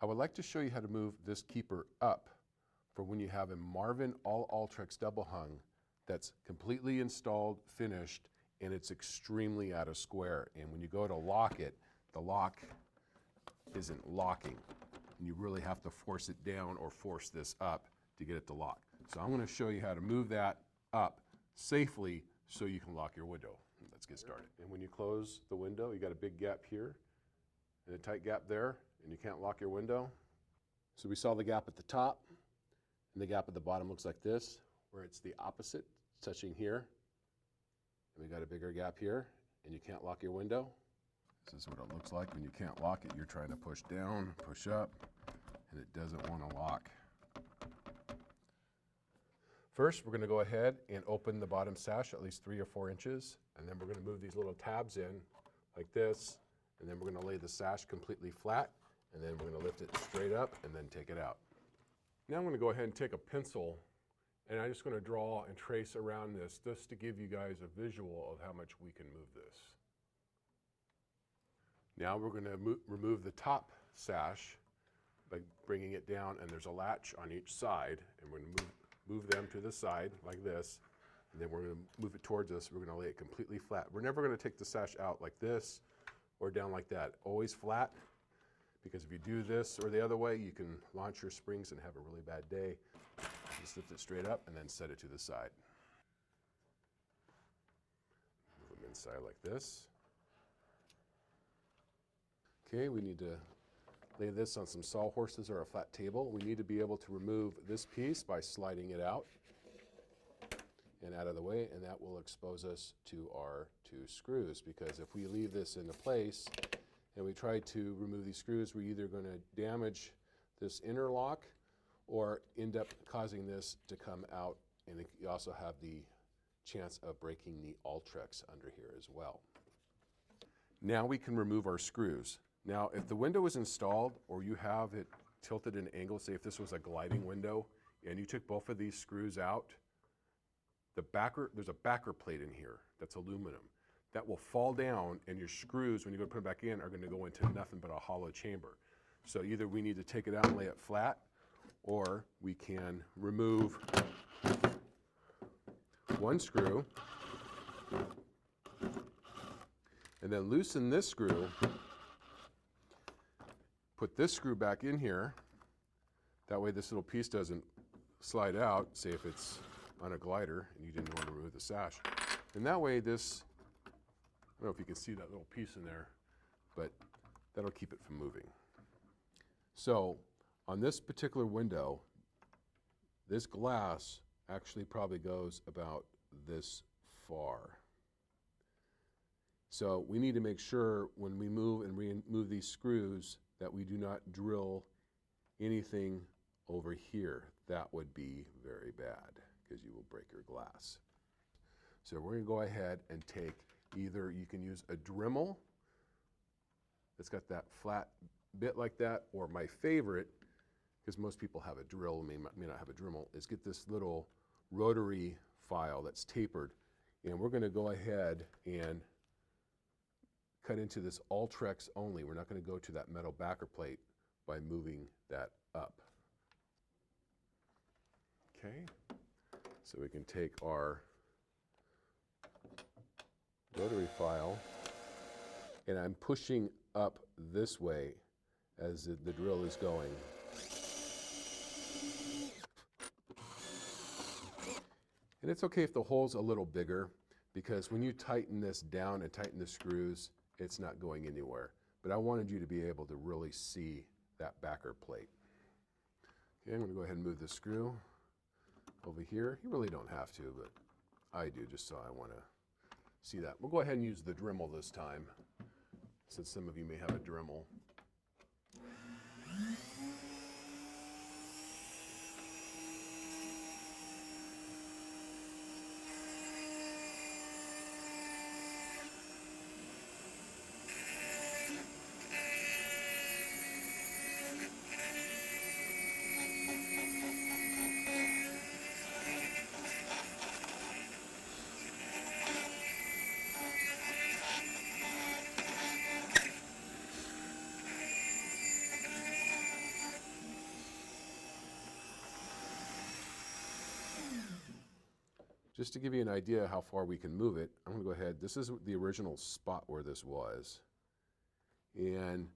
I would like to show you how to move this keeper up for when you have a Marvin all Ultrex double hung that's completely installed, finished, and it's extremely out of square. And when you go to lock it, the lock isn't locking. And you really have to force it down or force this up to get it to lock. So I'm going to show you how to move that up safely so you can lock your window. Let's get started. And when you close the window, you got a big gap here and a tight gap there, and you can't lock your window. So we saw the gap at the top, and the gap at the bottom looks like this, where it's the opposite, touching here. And we got a bigger gap here, and you can't lock your window. This is what it looks like when you can't lock it. You're trying to push down, push up, and it doesn't want to lock. First, we're going to go ahead and open the bottom sash at least 3 or 4 inches, and then we're going to move these little tabs in like this, and then we're going to lay the sash completely flat, and then we're going to lift it straight up and then take it out. Now I'm going to go ahead and take a pencil, and I'm just going to draw and trace around this just to give you guys a visual of how much we can move this. Now we're going to remove the top sash by bringing it down, and there's a latch on each side, and we're going to move them to the side like this, and then we're going to move it towards us. We're going to lay it completely flat. We're never going to take the sash out like this or down like that. Always flat, because if you do this or the other way, you can launch your springs and have a really bad day. Just lift it straight up and then set it to the side. Move them inside like this. Okay, we need to lay this on some sawhorses or a flat table. We need to be able to remove this piece by sliding it out and out of the way, and that will expose us to our 2 screws, because if we leave this into place and we try to remove these screws, we're either going to damage this interlock or end up causing this to come out, and you also have the chance of breaking the Ultrex under here as well. Now we can remove our screws. Now, if the window is installed or you have it tilted at an angle, say if this was a gliding window and you took both of these screws out, there's a backer plate in here that's aluminum. That will fall down, and your screws, when you go to put them back in, are going to go into nothing but a hollow chamber. So either we need to take it out and lay it flat, or we can remove one screw and then loosen this screw. Put this screw back in here. That way this little piece doesn't slide out, say if it's on a glider and you didn't want to remove the sash. And that way this, I don't know if you can see that little piece in there, but that'll keep it from moving. So on this particular window, this glass actually probably goes about this far. So we need to make sure when we move and remove these screws that we do not drill anything over here. That would be very bad, because you will break your glass. So we're going to go ahead and take either, you can use a Dremel that's got that flat bit like that, or my favorite, because most people have a drill, may not have a Dremel, is get this little rotary file that's tapered, and we're going to go ahead and cut into this Ultrex only. We're not going to go to that metal backer plate by moving that up. Okay, so we can take our rotary file, and I'm pushing up this way as the drill is going. And it's okay if the hole's a little bigger, because when you tighten this down and tighten the screws, it's not going anywhere. But I wanted you to be able to really see that backer plate. Okay, I'm going to go ahead and move the screw over here. You really don't have to, but I do, just so I want to see that. We'll go ahead and use the Dremel this time, since some of you may have a Dremel. Just to give you an idea how far we can move it, I'm going to go ahead. This is the original spot where this was. And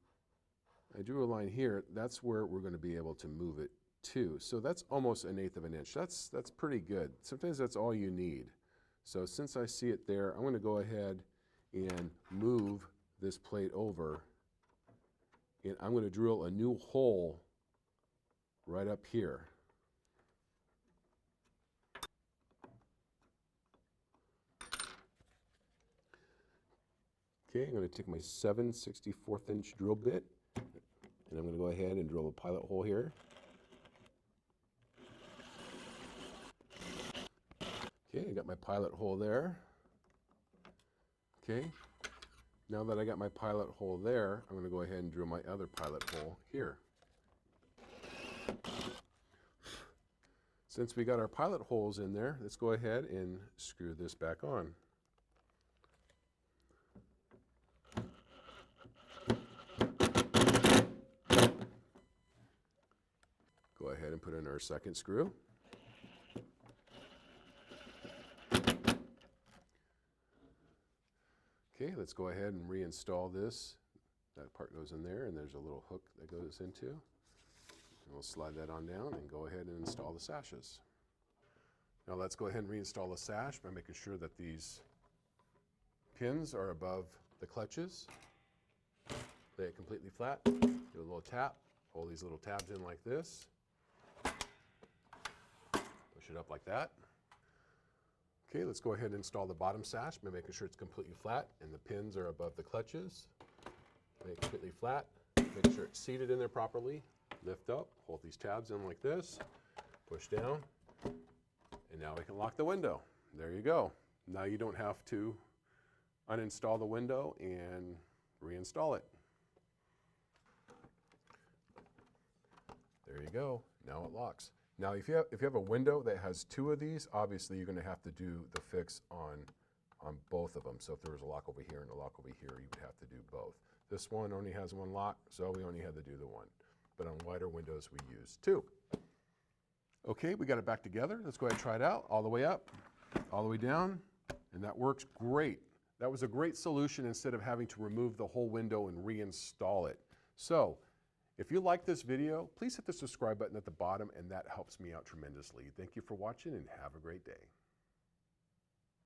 I drew a line here. That's where we're going to be able to move it to. So that's almost 1/8 of an inch. That's pretty good. Sometimes that's all you need. So since I see it there, I'm going to go ahead and move this plate over. And I'm going to drill a new hole right up here. Okay, I'm going to take my 7/64 inch drill bit, and I'm going to go ahead and drill a pilot hole here. Okay, I got my pilot hole there. Okay, now that I got my pilot hole there, I'm going to go ahead and drill my other pilot hole here. Since we got our pilot holes in there, let's go ahead and screw this back on. Go ahead and put in our second screw. Okay, let's go ahead and reinstall this. That part goes in there, and there's a little hook that goes into. And we'll slide that on down and go ahead and install the sashes. Now let's go ahead and reinstall the sash by making sure that these pins are above the clutches. Lay it completely flat, do a little tap, hold these little tabs in like this. Push it up like that. Okay, let's go ahead and install the bottom sash by making sure it's completely flat and the pins are above the clutches. Make it completely flat, make sure it's seated in there properly. Lift up, hold these tabs in like this, push down, and now we can lock the window. There you go. Now you don't have to uninstall the window and reinstall it. There you go. Now it locks. Now, if you have a window that has two of these, obviously you're going to have to do the fix on both of them. So if there was a lock over here and a lock over here, you would have to do both. This one only has one lock, so we only had to do the one. But on wider windows, we use two. Okay, we got it back together. Let's go ahead and try it out. All the way up, all the way down, and that works great. That was a great solution instead of having to remove the whole window and reinstall it. So, if you like this video, please hit the subscribe button at the bottom, and that helps me out tremendously. Thank you for watching, and have a great day.